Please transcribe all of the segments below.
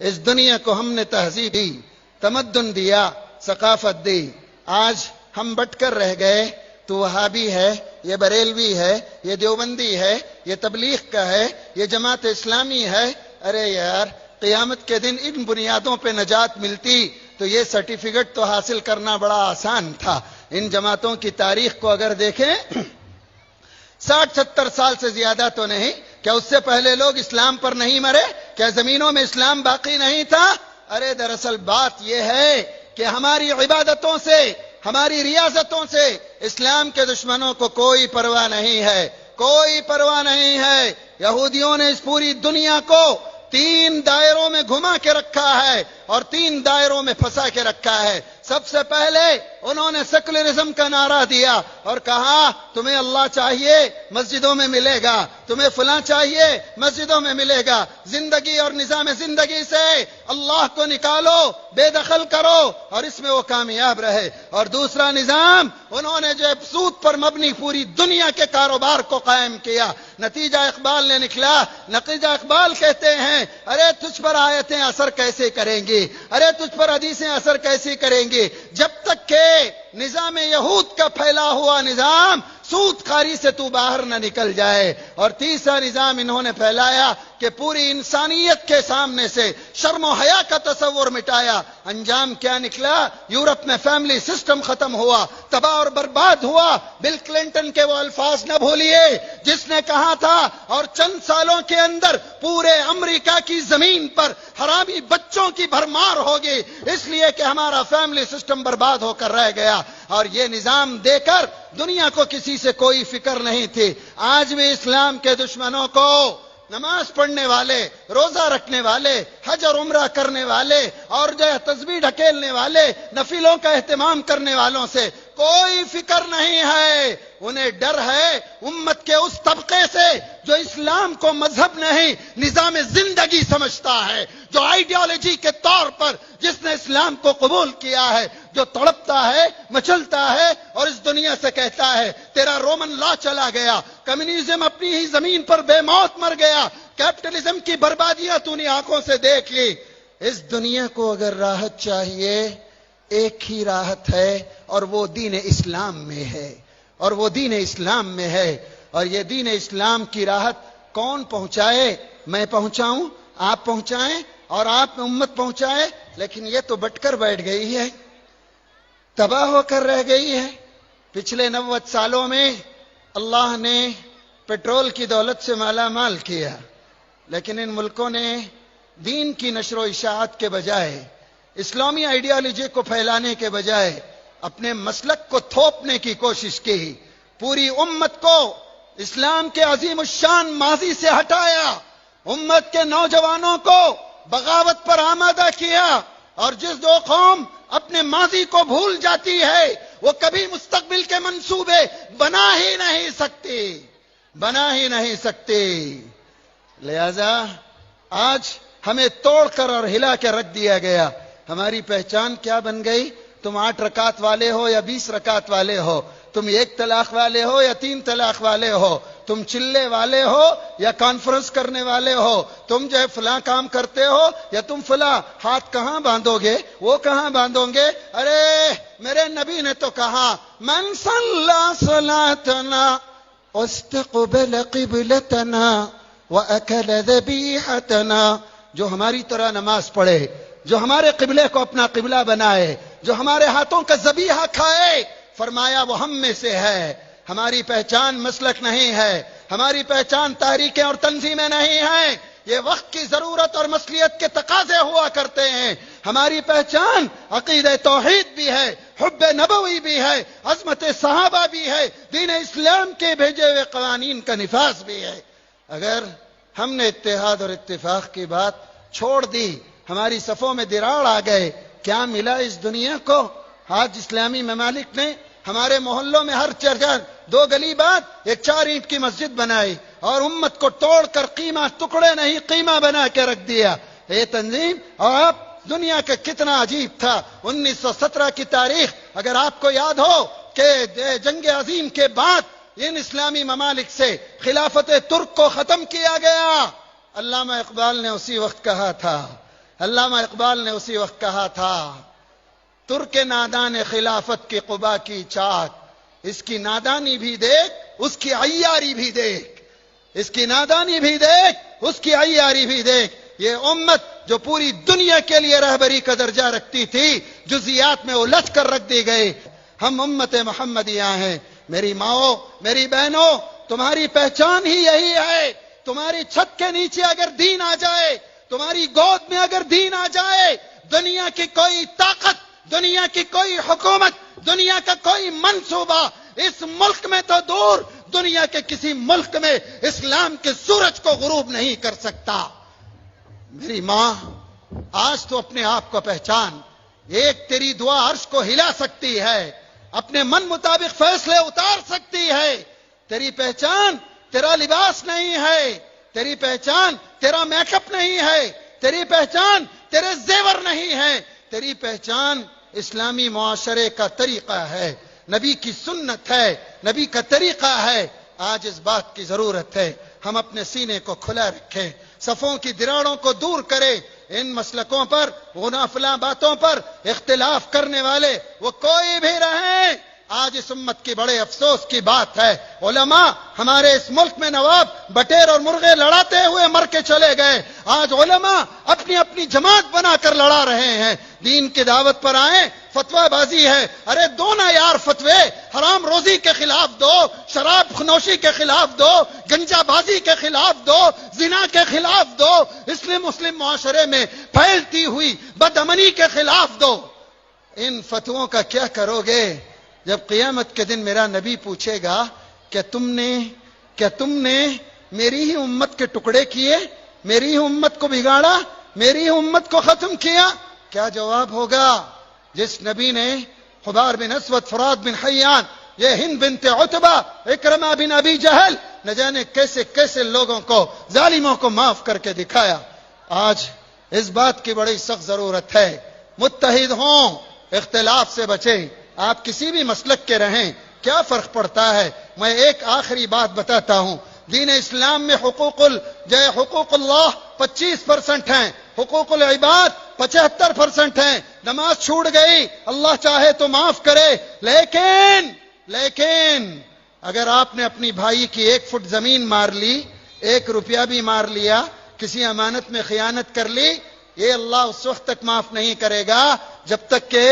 اس دنیا کو ہم نے تہذیب دی، تمدن دیا، ثقافت دی. آج ہم بٹ کر رہ گئے. تو وہابی ہے، یہ بریلوی ہے، یہ دیوبندی ہے، یہ تبلیغ کا ہے، یہ جماعت اسلامی ہے. ارے یار، قیامت کے دن ان بنیادوں پہ نجات ملتی تو یہ سرٹیفکیٹ تو حاصل کرنا بڑا آسان تھا. ان جماعتوں کی تاریخ کو اگر دیکھیں 60-70 سال سے زیادہ تو نہیں. کیا اس سے پہلے لوگ اسلام پر نہیں مرے؟ کیا زمینوں میں اسلام باقی نہیں تھا؟ ارے دراصل بات یہ ہے کہ ہماری عبادتوں سے، ہماری ریاضتوں سے اسلام کے دشمنوں کو کوئی پرواہ نہیں ہے، کوئی پرواہ نہیں ہے. یہودیوں نے اس پوری دنیا کو 3 دائروں میں گھما کے رکھا ہے اور 3 دائروں میں پھنسا کے رکھا ہے. سب سے پہلے انہوں نے سیکولرزم کا نعرہ دیا اور کہا تمہیں اللہ چاہیے مسجدوں میں ملے گا، تمہیں فلاں چاہیے مسجدوں میں ملے گا. زندگی اور نظام زندگی سے اللہ کو نکالو، بے دخل کرو اور اس میں وہ کامیاب رہے. اور دوسرا نظام انہوں نے جو سود پر مبنی پوری دنیا کے کاروبار کو قائم کیا. نتیجہ اقبال نے نکلا. نتیجہ اقبال کہتے ہیں ارے تجھ پر آیتیں اثر کیسے کریں گی، ارے تجھ پر حدیثیں اثر کیسے کریں گی جب تک کہ نظام یہود کا پھیلا ہوا نظام سود خاری سے تو باہر نہ نکل جائے. اور تیسرا نظام انہوں نے پھیلایا کہ پوری انسانیت کے سامنے سے شرم و حیا کا تصور مٹایا. انجام کیا نکلا؟ یورپ میں فیملی سسٹم ختم ہوا، تباہ اور برباد ہوا. بل کلنٹن کے وہ الفاظ نہ بھولیے جس نے کہا تھا اور چند سالوں کے اندر پورے امریکہ کی زمین پر حرامی بچوں کی بھرمار ہوگی اس لیے کہ ہمارا فیملی سسٹم برباد ہو کر رہ گیا. اور یہ نظام دے کر دنیا کو کسی سے کوئی فکر نہیں تھی. آج بھی اسلام کے دشمنوں کو نماز پڑھنے والے، روزہ رکھنے والے، حج اور عمرہ کرنے والے اور جو تسبیح ڈھکیلنے والے، نفلوں کا اہتمام کرنے والوں سے کوئی فکر نہیں ہے. انہیں ڈر ہے امت کے اس طبقے سے جو اسلام کو مذہب نہیں نظام زندگی سمجھتا ہے، جو آئیڈیالوجی کے طور پر جس نے اسلام کو قبول کیا ہے، جو تڑپتا ہے، مچلتا ہے اور اس دنیا سے کہتا ہے تیرا رومن لا چلا گیا، کمیونزم اپنی ہی زمین پر بے موت مر گیا، کیپٹلزم کی بربادیاں تو نے آنکھوں سے دیکھ لی. اس دنیا کو اگر راحت چاہیے ایک ہی راحت ہے اور وہ دین اسلام میں ہے، اور وہ دین اسلام میں ہے. اور یہ دین اسلام کی راحت کون پہنچائے؟ میں پہنچاؤں، آپ پہنچائیں اور آپ امت پہنچائے. لیکن یہ تو بٹ کر بیٹھ گئی ہے، تباہ ہو کر رہ گئی ہے. پچھلے 90 سالوں میں اللہ نے پیٹرول کی دولت سے مالا مال کیا، لیکن ان ملکوں نے دین کی نشر و اشاعت کے بجائے، اسلامی آئیڈیالوجی کو پھیلانے کے بجائے اپنے مسلک کو تھوپنے کی کوشش کی. پوری امت کو اسلام کے عظیم الشان ماضی سے ہٹایا، امت کے نوجوانوں کو بغاوت پر آمادہ کیا. اور جس دو قوم اپنے ماضی کو بھول جاتی ہے وہ کبھی مستقبل کے منصوبے بنا ہی نہیں سکتی. لہذا آج ہمیں توڑ کر اور ہلا کے رکھ دیا گیا. ہماری پہچان کیا بن گئی؟ تم 8 رکعت والے ہو یا 20 رکعت والے ہو، تم 1 طلاق والے ہو یا 3 طلاق والے ہو، تم چلے والے ہو یا کانفرنس کرنے والے ہو، تم جو ہے فلاں کام کرتے ہو یا تم فلاں. ہاتھ کہاں باندھو گے؟ وہ کہاں باندھو گے؟ ارے میرے نبی نے تو کہا من صلی صلاتنا واستقبل قبلتنا واکل ذبیحتنا، جو ہماری طرح نماز پڑھے، جو ہمارے قبلے کو اپنا قبلہ بنائے، جو ہمارے ہاتھوں کا ذبیحہ کھائے، فرمایا وہ ہم میں سے ہے. ہماری پہچان مسلک نہیں ہے، ہماری پہچان تحریکیں اور تنظیمیں نہیں ہیں. یہ وقت کی ضرورت اور مصلیت کے تقاضے ہوا کرتے ہیں. ہماری پہچان عقیدہ توحید بھی ہے، حب نبوی بھی ہے، عظمت صحابہ بھی ہے، دین اسلام کے بھیجے ہوئے قوانین کا نفاذ بھی ہے. اگر ہم نے اتحاد اور اتفاق کی بات چھوڑ دی، ہماری صفوں میں دراڑ آ گئے، کیا ملا اس دنیا کو؟ آج اسلامی ممالک نے ہمارے محلوں میں ہر جگہ 2 گلی بعد ایک 4 اینٹ کی مسجد بنائی اور امت کو توڑ کر قیمہ ٹکڑے نہیں قیمہ بنا کے رکھ دیا. یہ تنظیم اور آپ دنیا کا کتنا عجیب تھا. 1917 کی تاریخ اگر آپ کو یاد ہو کہ جنگ عظیم کے بعد ان اسلامی ممالک سے خلافت ترک کو ختم کیا گیا. علامہ اقبال نے اسی وقت کہا تھا علامہ اقبال نے اسی وقت کہا تھا، ترک نادان خلافت کی قبا کی چاک، اس کی نادانی بھی دیکھ، اس کی عیاری بھی دیکھ، اس کی نادانی بھی دیکھ، اس کی عیاری بھی دیکھ۔ یہ امت جو پوری دنیا کے لیے رہبری کا درجہ رکھتی تھی، جزیات میں الجھ کر رکھ دی گئی۔ ہم امت محمدیہ ہیں۔ میری ماؤں، میری بہنوں، تمہاری پہچان ہی یہی ہے۔ تمہاری چھت کے نیچے اگر دین آ جائے، تمہاری گود میں اگر دین آ جائے، دنیا کی کوئی طاقت، دنیا کی کوئی حکومت، دنیا کا کوئی منصوبہ اس ملک میں تو دور، دنیا کے کسی ملک میں اسلام کے سورج کو غروب نہیں کر سکتا۔ میری ماں، آج تو اپنے آپ کو پہچان۔ ایک تیری دعا عرش کو ہلا سکتی ہے، اپنے من مطابق فیصلے اتار سکتی ہے۔ تیری پہچان تیرا لباس نہیں ہے، تیری پہچان تیرا میک اپ نہیں ہے، تیری پہچان تیرے زیور نہیں ہے، تیری پہچان اسلامی معاشرے کا طریقہ ہے، نبی کی سنت ہے، نبی کا طریقہ ہے۔ آج اس بات کی ضرورت ہے ہم اپنے سینے کو کھلا رکھیں، صفوں کی دراڑوں کو دور کریں۔ ان مسلکوں پر، غنافلاں باتوں پر اختلاف کرنے والے وہ کوئی بھی رہیں، آج اس امت کی بڑے افسوس کی بات ہے، علماء ہمارے اس ملک میں نواب بٹیر اور مرغے لڑاتے ہوئے مر کے چلے گئے، آج علماء اپنی اپنی جماعت بنا کر لڑا رہے ہیں۔ دین کی دعوت پر آئیں، فتویٰ بازی ہے، ارے دو نا یار فتوے، حرام روزی کے خلاف دو، شراب خنوشی کے خلاف دو، گنجا بازی کے خلاف دو، زنا کے خلاف دو، مسلم معاشرے میں پھیلتی ہوئی بدامنی کے خلاف دو۔ ان فتووں کا کیا کرو گے جب قیامت کے دن میرا نبی پوچھے گا کیا تم نے میری ہی امت کے ٹکڑے کیے، میری ہی امت کو بگاڑا، میری ہی امت کو ختم کیا؟ کیا جواب ہوگا؟ جس نبی نے حبار بن اسود، فرات بن حیان، یہ ہند بنت عتبہ، اکرمہ بن ابی جہل، نہ جانے کیسے کیسے لوگوں کو، ظالموں کو معاف کر کے دکھایا۔ آج اس بات کی بڑی سخت ضرورت ہے، متحد ہوں، اختلاف سے بچیں۔ آپ کسی بھی مسلک کے رہیں، کیا فرق پڑتا ہے؟ میں ایک آخری بات بتاتا ہوں، دین اسلام میں حقوق اللہ 25% ہیں، حقوق العباد 75% ہیں۔ نماز چھوٹ گئی، اللہ چاہے تو معاف کرے، لیکن اگر آپ نے اپنی بھائی کی 1 فٹ زمین مار لی، 1 روپیہ بھی مار لیا، کسی امانت میں خیانت کر لی، یہ اللہ اس وقت تک معاف نہیں کرے گا جب تک کہ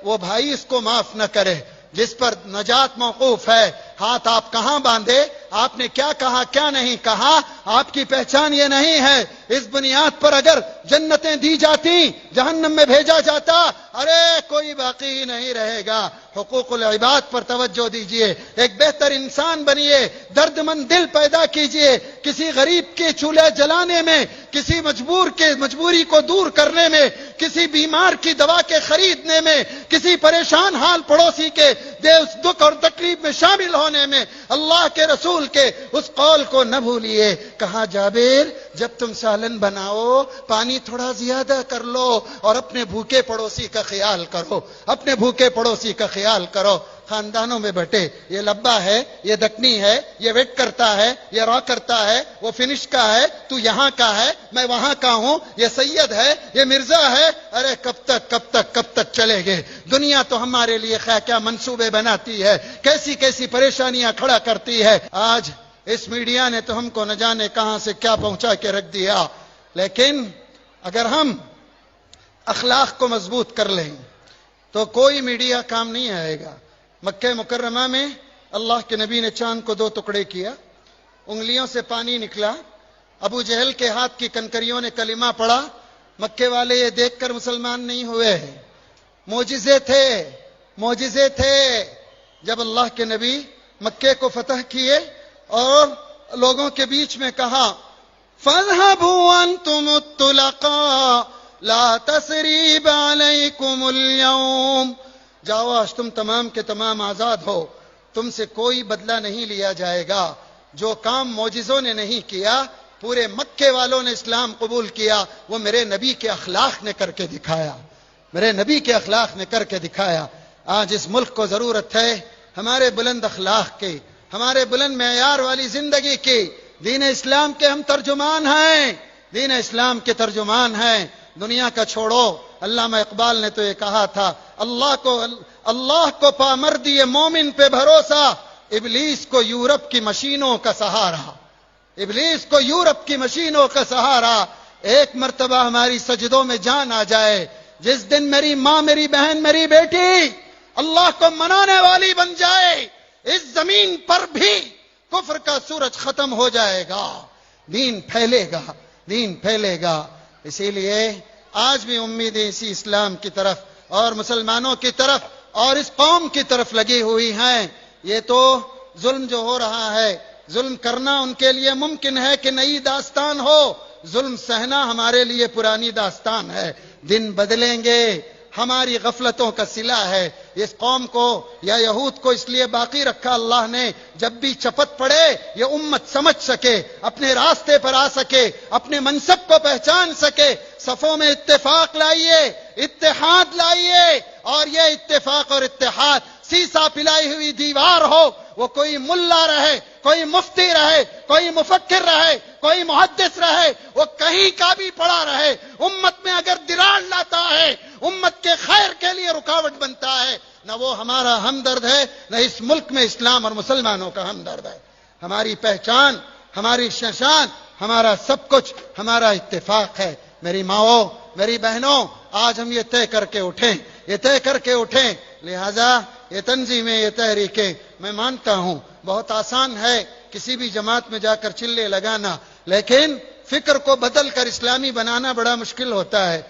وہ بھائی اس کو معاف نہ کرے۔ جس پر نجات موقوف ہے، ہاتھ آپ کہاں باندھے، آپ نے کیا کہا کیا نہیں کہا، آپ کی پہچان یہ نہیں ہے۔ اس بنیاد پر اگر جنتیں دی جاتی، جہنم میں بھیجا جاتا، ارے کوئی باقی نہیں رہے گا۔ حقوق العباد پر توجہ دیجئے، ایک بہتر انسان بنیے، درد مند دل پیدا کیجئے۔ کسی غریب کے چولہے جلانے میں، کسی مجبوری کو دور کرنے میں، کسی بیمار کی دوا کے خریدنے میں، کسی پریشان حال پڑوسی کے دکھ اور تکلیف میں شامل ہونے میں اللہ کے رسول کے اس قول کو نہ بھولیے۔ کہا جابر، جب تم سالن بناؤ پانی تھوڑا زیادہ کر لو اور اپنے بھوکے پڑوسی کا خیال کرو، اپنے بھوکے پڑوسی کا خیال کرو۔ خاندانوں میں بٹے، یہ لبا ہے، یہ دکنی ہے، یہ ویٹ کرتا ہے، یہ را کرتا ہے، وہ فنش کا ہے، تو یہاں کا ہے، میں وہاں کا ہوں، یہ سید ہے، یہ مرزا ہے۔ ارے کب تک چلے گے؟ دنیا تو ہمارے لیے کیا منصوبے بناتی ہے، کیسی پریشانیاں کھڑا کرتی ہے۔ آج اس میڈیا نے تو ہم کو نہ جانے کہاں سے کیا پہنچا کے رکھ دیا، لیکن اگر ہم اخلاق کو مضبوط کر لیں تو کوئی میڈیا کام نہیں آئے گا۔ مکہ مکرمہ میں اللہ کے نبی نے چاند کو 2 ٹکڑے کیا، انگلیوں سے پانی نکلا، ابو جہل کے ہاتھ کی کنکریوں نے کلمہ پڑھا، مکے والے یہ دیکھ کر مسلمان نہیں ہوئے۔ معجزے تھے جب اللہ کے نبی مکے کو فتح کیے اور لوگوں کے بیچ میں کہا فَاذْهَبُوا أَنْتُمُ الطُّلَقَاءُ لَا تَثْرِيبَ عَلَيْكُمُ الْيَوْمَ، جاؤ آج تم تمام کے تمام آزاد ہو، تم سے کوئی بدلہ نہیں لیا جائے گا۔ جو کام معجزوں نے نہیں کیا، پورے مکے والوں نے اسلام قبول کیا، وہ میرے نبی کے اخلاق نے کر کے دکھایا، میرے نبی کے اخلاق نے کر کے دکھایا۔ آج اس ملک کو ضرورت ہے ہمارے بلند اخلاق کی، ہمارے بلند معیار والی زندگی کی۔ دین اسلام کے ہم ترجمان ہیں، دین اسلام کے ترجمان ہیں۔ دنیا کا چھوڑو. علامہ اقبال نے تو یہ کہا تھا, اللہ کو پامردی مومن پہ بھروسہ, ابلیس کو یورپ کی مشینوں کا سہارا. ابلیس کو یورپ کی مشینوں کا سہارا. ایک مرتبہ ہماری سجدوں میں جان آ جائے, جس دن میری ماں, میری بہن, میری بیٹی اللہ کو منانے والی بن جائے, اس زمین پر بھی کفر کا سورج ختم ہو جائے گا, دین پھیلے گا, دین پھیلے گا. اسی لیے آج بھی امیدیں اسی اسلام کی طرف اور مسلمانوں کی طرف اور اس قوم کی طرف لگی ہوئی ہیں. یہ تو ظلم جو ہو رہا ہے, ظلم کرنا ان کے لیے ممکن ہے کہ نئی داستان ہو, ظلم سہنا ہمارے لیے پرانی داستان ہے. دن بدلیں گے, ہماری غفلتوں کا صلہ ہے. اس قوم کو یا یہود کو اس لیے باقی رکھا اللہ نے, جب بھی چپت پڑے یہ امت سمجھ سکے, اپنے راستے پر آ سکے, اپنے منصب کو پہچان سکے. صفوں میں اتفاق لائیے, اتحاد لائیے, اور یہ اتفاق اور اتحاد سیسا پلائی ہوئی دیوار ہو. وہ کوئی ملا رہے, کوئی مفتی رہے, کوئی مفکر رہے, کوئی محدث رہے, وہ کہیں کا بھی پڑا رہے, امت میں اگر درار لاتا ہے, امت کے خیر کے لیے رکاوٹ بنتا ہے, نہ وہ ہمارا ہمدرد ہے, نہ اس ملک میں اسلام اور مسلمانوں کا ہمدرد ہے. ہماری پہچان, ہماری شان, ہمارا سب کچھ ہمارا اتفاق ہے. میری ماؤں, میری بہنوں, آج ہم یہ طے کر کے اٹھیں, یہ طے کر کے اٹھیں. لہذا یہ تنظیمیں, یہ تحریکیں, میں مانتا ہوں بہت آسان ہے کسی بھی جماعت میں جا کر چلے لگانا, لیکن فکر کو بدل کر اسلامی بنانا بڑا مشکل ہوتا ہے.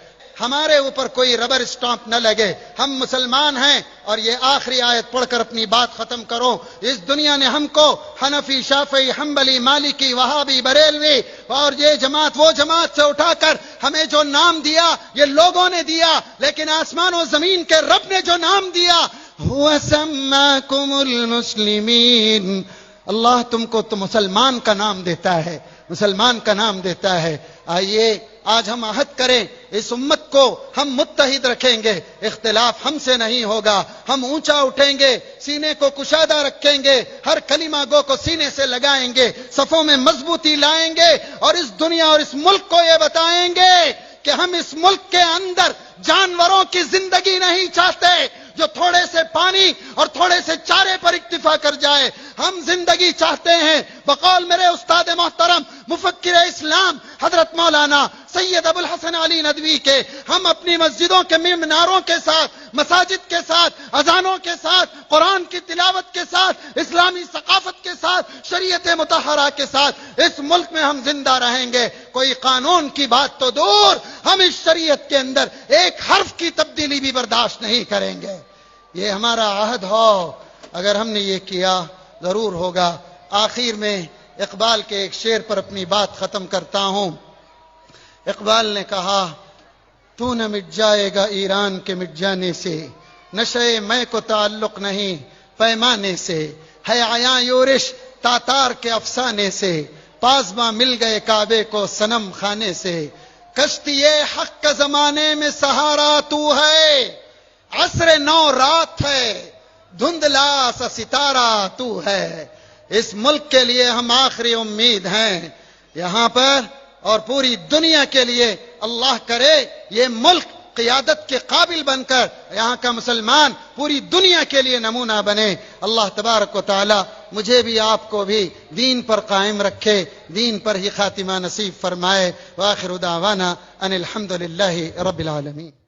ہمارے اوپر کوئی ربر اسٹامپ نہ لگے, ہم مسلمان ہیں. اور یہ آخری آیت پڑھ کر اپنی بات ختم کروں. اس دنیا نے ہم کو حنفی, شافعی, حنبلی, مالکی, وہابی, بریلوی اور یہ جماعت وہ جماعت سے اٹھا کر ہمیں جو نام دیا یہ لوگوں نے دیا, لیکن آسمان و زمین کے رب نے جو نام دیا, هو سماکم المسلمین, اللہ تم کو تو مسلمان کا نام دیتا ہے, مسلمان کا نام دیتا ہے. آئیے آج ہم عہد کریں, اس امت کو ہم متحد رکھیں گے, اختلاف ہم سے نہیں ہوگا, ہم اونچا اٹھیں گے, سینے کو کشادہ رکھیں گے, ہر کلمہ گو کو سینے سے لگائیں گے, صفوں میں مضبوطی لائیں گے, اور اس دنیا اور اس ملک کو یہ بتائیں گے کہ ہم اس ملک کے اندر جانوروں کی زندگی نہیں چاہتے جو تھوڑے سے پانی اور تھوڑے سے چارے پر اکتفا کر جائے. ہم زندگی چاہتے ہیں بقول میرے استاد محترم مفکر اسلام حضرت مولانا سید ابو الحسن علی ندوی کے, ہم اپنی مسجدوں کے میناروں کے ساتھ, مساجد کے ساتھ, اذانوں کے ساتھ, قرآن کی تلاوت کے ساتھ, اسلامی ثقافت کے ساتھ, شریعت مطہرہ کے ساتھ اس ملک میں ہم زندہ رہیں گے. کوئی قانون کی بات تو دور, ہم اس شریعت کے اندر ایک حرف کی تبدیلی بھی برداشت نہیں کریں گے. یہ ہمارا عہد ہو. اگر ہم نے یہ کیا ضرور ہوگا. آخر میں اقبال کے ایک شعر پر اپنی بات ختم کرتا ہوں. اقبال نے کہا, تو نہ مٹ جائے گا ایران کے مٹ جانے سے, نشے میں کو تعلق نہیں پیمانے سے, ہے عیاں یورش تاتار کے افسانے سے, پاسباں مل گئے کعبے کو صنم خانے سے, کشتی حق کا زمانے میں سہارا تو ہے, عصر نو رات ہے, دھندلا سا ستارہ تو ہے. اس ملک کے لیے ہم آخری امید ہیں یہاں پر, اور پوری دنیا کے لیے اللہ کرے یہ ملک قیادت کے قابل بن کر یہاں کا مسلمان پوری دنیا کے لیے نمونہ بنے. اللہ تبارک و تعالی مجھے بھی آپ کو بھی دین پر قائم رکھے, دین پر ہی خاتمہ نصیب فرمائے. وآخر دعوانا ان الحمدللہ رب العالمین.